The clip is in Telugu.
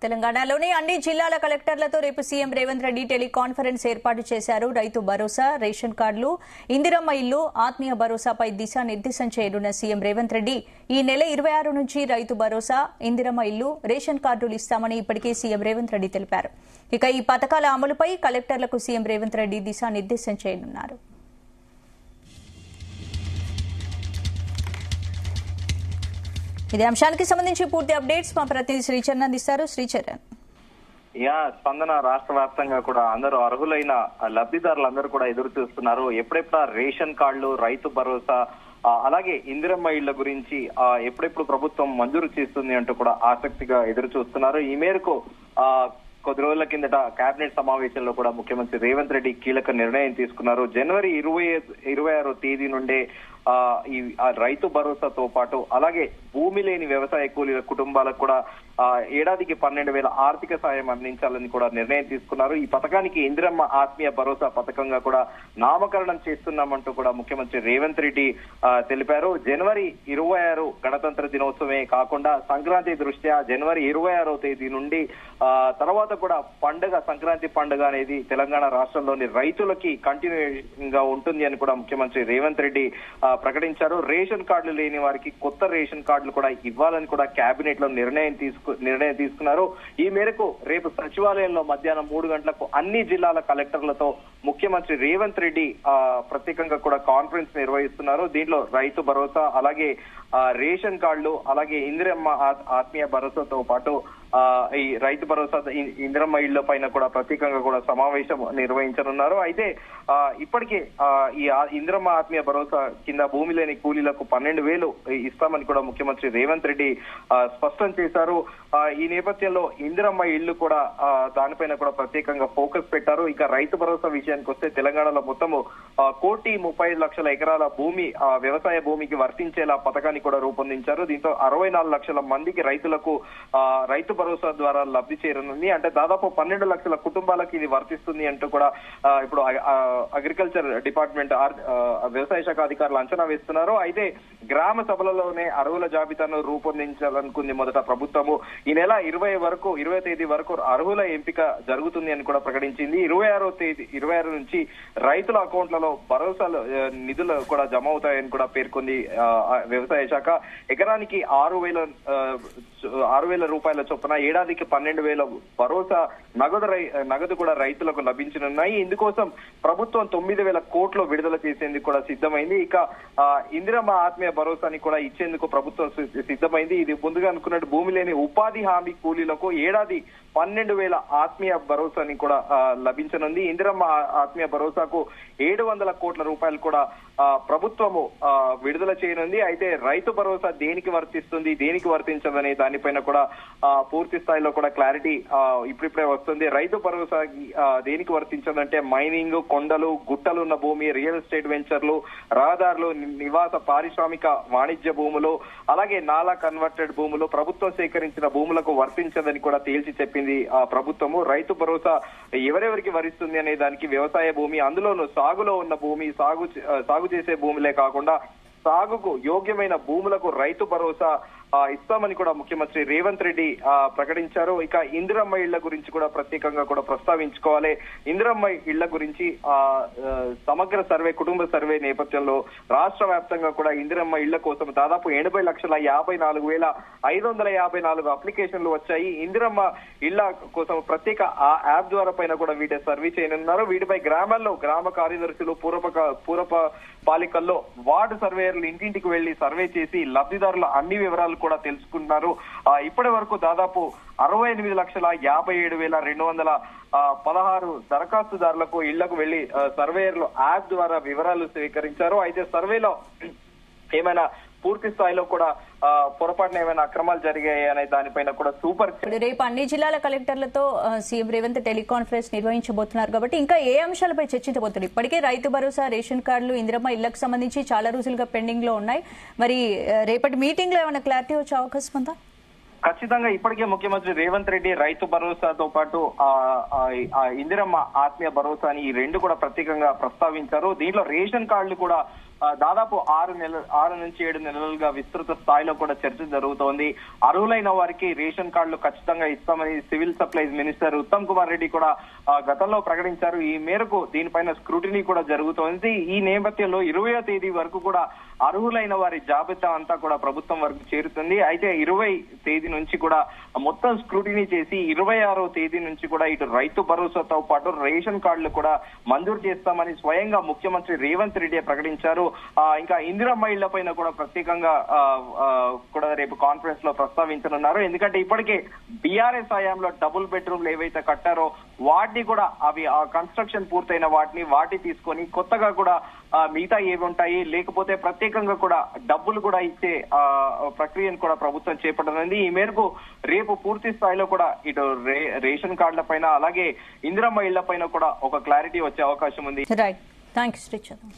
తెలంగాణలోని అన్ని జిల్లాల కలెక్టర్లతో రేపు సీఎం రేవంత్ రెడ్డి టెలికాన్ఫరెన్స్ ఏర్పాటు చేశారు. రైతు భరోసా, రేషన్ కార్డులు, ఇందిరమ్మ ఇల్లు, ఆత్మీయ భరోసాపై దిశానిర్దేశం చేయనున్న సీఎం రేవంత్ రెడ్డి ఈ నెల 26 నుంచి రైతు భరోసా, ఇందిరమ్మ ఇల్లు, రేషన్ కార్డులు ఇస్తామని ఇప్పటికే సీఎం రేవంత్ రెడ్డి తెలిపారు. ఇక ఈ పథకాల అమలుపై కలెక్టర్లకు సీఎం రేవంత్ రెడ్డి దిశానిర్దేశం చేయనున్నారు. ఇదే అంశానికి సంబంధించి పూర్తి అప్డేట్స్ మా ప్రతినిధి శ్రీచరణ్ అందిస్తారు. శ్రీచరణ్. స్పందన రాష్ట్ర వ్యాప్తంగా కూడా అందరూ అర్హులైన లబ్ధిదారులందరూ కూడా ఎదురు చూస్తున్నారు. ఎప్పుడెప్పుడు రేషన్ కార్డులు, రైతు భరోసా, అలాగే ఇందిరమ్మ ఇళ్ల గురించి ఎప్పుడెప్పుడు ప్రభుత్వం మంజూరు చేస్తుంది అంటూ కూడా ఆసక్తిగా ఎదురు చూస్తున్నారు. ఈ మేరకు కొద్ది రోజుల కిందట కేబినెట్ సమావేశంలో కూడా ముఖ్యమంత్రి రేవంత్ రెడ్డి కీలక నిర్ణయం తీసుకున్నారు. జనవరి 26వ తేదీ నుండే ఈ రైతు భరోసాతో పాటు అలాగే భూమి లేని వ్యవసాయ కూలీల కుటుంబాలకు కూడా ఏడాదికి 12,000 ఆర్థిక సాయం అందించాలని కూడా నిర్ణయం తీసుకున్నారు. ఈ పథకానికి ఇందిరమ్మ ఆత్మీయ భరోసా పథకంగా కూడా నామకరణం చేస్తున్నామంటూ కూడా ముఖ్యమంత్రి రేవంత్ రెడ్డి తెలిపారు. జనవరి 26 గణతంత్ర దినోత్సవమే కాకుండా సంక్రాంతి దృష్ట్యా జనవరి 26వ తేదీ నుండి తర్వాత కూడా పండుగ, సంక్రాంతి పండుగ అనేది తెలంగాణ రాష్ట్రంలోని రైతులకి కంటిన్యూషన్ గా ఉంటుంది అని కూడా ముఖ్యమంత్రి రేవంత్ రెడ్డి ప్రకటించారు. రేషన్ కార్డులు లేని వారికి కొత్త రేషన్ కార్డులు కూడా ఇవ్వాలని కూడా కేబినెట్ లో నిర్ణయం తీసుకున్నారు. ఈ మేరకు రేపు సచివాలయంలో మధ్యాహ్నం 3 గంటలకు అన్ని జిల్లాల కలెక్టర్లతో ముఖ్యమంత్రి రేవంత్ రెడ్డి ప్రత్యేకంగా కూడా కాన్ఫరెన్స్ నిర్వహిస్తున్నారు. దీంట్లో రైతు భరోసా, అలాగే రేషన్ కార్డులు, అలాగే ఇందిరమ్మ ఆత్మీయ భరోసాతో పాటు ఈ రైతు భరోసా, ఇందిరమ్మ ఇళ్ల పైన కూడా ప్రత్యేకంగా కూడా సమావేశం నిర్వహించనున్నారు. అయితే ఇప్పటికే ఈ ఇందిరమ్మ ఆత్మీయ భరోసా కింద భూమి లేని కూలీలకు 12,000 ఇస్తామని కూడా ముఖ్యమంత్రి రేవంత్ రెడ్డి స్పష్టం చేశారు. ఈ నేపథ్యంలో ఇందిరమ్మ ఇళ్లు కూడా దానిపైన కూడా ప్రత్యేకంగా ఫోకస్ పెట్టారు. ఇక రైతు భరోసా విషయానికి వస్తే తెలంగాణలో మొత్తము 1,35,00,000 ఎకరాల భూమి వ్యవసాయ భూమికి వర్తించేలా పథకాన్ని కూడా రూపొందించారు. దీంతో 64 లక్షల మందికి రైతులకు రైతు భరోసా ద్వారా లబ్ధి చేరనుంది. అంటే దాదాపు 12 లక్షల కుటుంబాలకు ఇది వర్తిస్తుంది అంటూ కూడా ఇప్పుడు అగ్రికల్చర్ డిపార్ట్మెంట్, వ్యవసాయ శాఖ అధికారులు అంచనా వేస్తున్నారు. అయితే గ్రామ సభలలోనే అర్హుల జాబితాను రూపొందించాలనుకుంది మొదట ప్రభుత్వము. ఈ నెల 20వ తేదీ వరకు అర్హుల ఎంపిక జరుగుతుంది అని కూడా ప్రకటించింది. 26 నుంచి రైతుల అకౌంట్లలో భరోసాలు నిధులు కూడా జమ అవుతాయని కూడా పేర్కొంది వ్యవసాయ శాఖ. ఎకరానికి 6,000 రూపాయల చొప్పున ఏడాదికి 12,000 భరోసా నగదు కూడా రైతులకు లభించనున్నాయి. ఇందుకోసం ప్రభుత్వం 9,000 కోట్లు విడుదల చేసేందుకు కూడా సిద్ధమైంది. ఇక ఇందిరమ్మ ఆత్మీయ భరోసాని కూడా ఇచ్చేందుకు ప్రభుత్వం సిద్ధమైంది. ఇది ముందుగా అనుకున్నట్టు భూమి లేని ఉపాధి హామీ కూలీలకు ఏడాది 12,000 ఆత్మీయ భరోసాని కూడా లభించనుంది. ఇందిరమ్మ ఆత్మీయ భరోసాకు 700 కోట్ల రూపాయలు కూడా ప్రభుత్వము విడుదల చేయనుంది. అయితే రైతు భరోసా దేనికి వర్తిస్తుంది, దేనికి వర్తించదనే దానిపైన కూడా పూర్తి స్థాయిలో కూడా క్లారిటీ ఇప్పుడిప్పుడే వస్తుంది. రైతు భరోసా దేనికి వర్తించదంటే మైనింగ్, కొండలు, గుట్టలు ఉన్న భూమి, రియల్ ఎస్టేట్ వెంచర్లు, రహదారులు, నివాస పారిశ్రామిక వాణిజ్య భూములు, అలాగే నాలా కన్వర్టెడ్ భూములు, ప్రభుత్వం సేకరించిన భూములకు వర్తించదని కూడా తేల్చి చెప్పింది ప్రభుత్వము. రైతు భరోసా ఎవరెవరికి వరిస్తుంది అనే దానికి వ్యవసాయ భూమి, అందులోనూ సాగులో ఉన్న భూమి, సాగు చేసే భూములే కాకుండా సాగుకు యోగ్యమైన భూములకు రైతు భరోసా ఇస్తామని కూడా ముఖ్యమంత్రి రేవంత్ రెడ్డి ప్రకటించారు. ఇక ఇందిరమ్మ ఇళ్ల గురించి కూడా ప్రత్యేకంగా కూడా ప్రస్తావించుకోవాలి. ఇందిరమ్మ ఇళ్ల గురించి సమగ్ర సర్వే, కుటుంబ సర్వే నేపథ్యంలో రాష్ట్ర వ్యాప్తంగా కూడా ఇందిరమ్మ ఇళ్ల కోసం దాదాపు 80,54,554 అప్లికేషన్లు వచ్చాయి. ఇందిరమ్మ ఇళ్ల కోసం ప్రత్యేక యాప్ ద్వారా పైన కూడా వీటి సర్వే చేయనున్నారు. వీటిపై గ్రామాల్లో గ్రామ కార్యదర్శులు, పూర్వ పాలికల్లో వార్డు సర్వేయర్లు ఇంటింటికి వెళ్లి సర్వే చేసి లబ్ధిదారుల అన్ని వివరాలు కూడా తెలుసుకుంటున్నారు. ఇప్పటి వరకు దాదాపు 68,57,216 దరఖాస్తుదారులకు ఇళ్లకు వెళ్లి సర్వేయర్లు యాప్ ద్వారా వివరాలు స్వీకరించారు. అయితే సర్వేలో ఏమైనా పూర్తి స్థాయిలో కూడా పొరపాటున ఏమైనా అక్రమాలు జరిగాయి అనే దానిపైన కూడా రేపు అన్ని జిల్లాల కలెక్టర్లతో సీఎం రేవంత్ టెలికాన్ఫరెన్స్ నిర్వహించబోతున్నారు కాబట్టి ఇంకా ఏ అంశాలపై చర్చించబోతున్నారు? ఇప్పటికే రైతు భరోసా, రేషన్ కార్డులు, ఇందిరమ్మ ఇళ్లకు సంబంధించి చాలా రోజులుగా పెండింగ్ లో ఉన్నాయి. మరి రేపటి మీటింగ్ లో ఏమైనా క్లారిటీ వచ్చే అవకాశం ఉందా? ఖచ్చితంగా ఇప్పటికే ముఖ్యమంత్రి రేవంత్ రెడ్డి రైతు భరోసాతో పాటు ఇందిరమ్మ ఆత్మీయ భరోసాని ఈ రెండు కూడా ప్రత్యేకంగా ప్రస్తావించారు. దీంట్లో రేషన్ కార్డులు కూడా దాదాపు 6 నుంచి 7 నెలలుగా విస్తృత స్థాయిలో కూడా చర్చ జరుగుతోంది. అర్హులైన వారికి రేషన్ కార్డులు ఖచ్చితంగా ఇస్తామని civil supplies minister Uttam Kumar Reddy కూడా గతంలో ప్రకటించారు. ఈ మేరకు దీనిపైన స్క్రూటినీ కూడా జరుగుతోంది. ఈ నేపథ్యంలో 20వ తేదీ వరకు కూడా అర్హులైన వారి జాబితా అంతా కూడా ప్రభుత్వం వరకు చేరుతుంది. అయితే 20 తేదీ నుంచి కూడా మొత్తం స్క్రూటినీ చేసి 26వ తేదీ నుంచి కూడా ఇటు రైతు భరోసాతో పాటు రేషన్ కార్డులు కూడా మంజూరు చేస్తామని స్వయంగా ముఖ్యమంత్రి రేవంత్ రెడ్డి ప్రకటించారు. ఇంకా ఇందిరమ్మ ఇళ్ల పైన కూడా ప్రత్యేకంగా కూడా రేపు కాన్ఫరెన్స్ లో ప్రస్తావించనున్నారు. ఎందుకంటే ఇప్పటికే బీఆర్ఎస్ హయాంలో డబుల్ బెడ్రూమ్లు ఏవైతే కట్టారో వాటిని కూడా అవి ఆ కన్స్ట్రక్షన్ పూర్తయిన వాటి తీసుకొని కొత్తగా కూడా మిగతా ఏవి ఉంటాయి, లేకపోతే ప్రత్యేకంగా కూడా డబ్బులు కూడా ఇచ్చే ప్రక్రియను కూడా ప్రభుత్వం చేపట్టనుంది. ఈ మేరకు రేపు పూర్తి స్థాయిలో కూడా ఇటు రేషన్ కార్డుల పైన అలాగే ఇందిరమ్మ ఇళ్ల పైన కూడా ఒక క్లారిటీ వచ్చే అవకాశం ఉంది. Right, thanks Sri Chandra.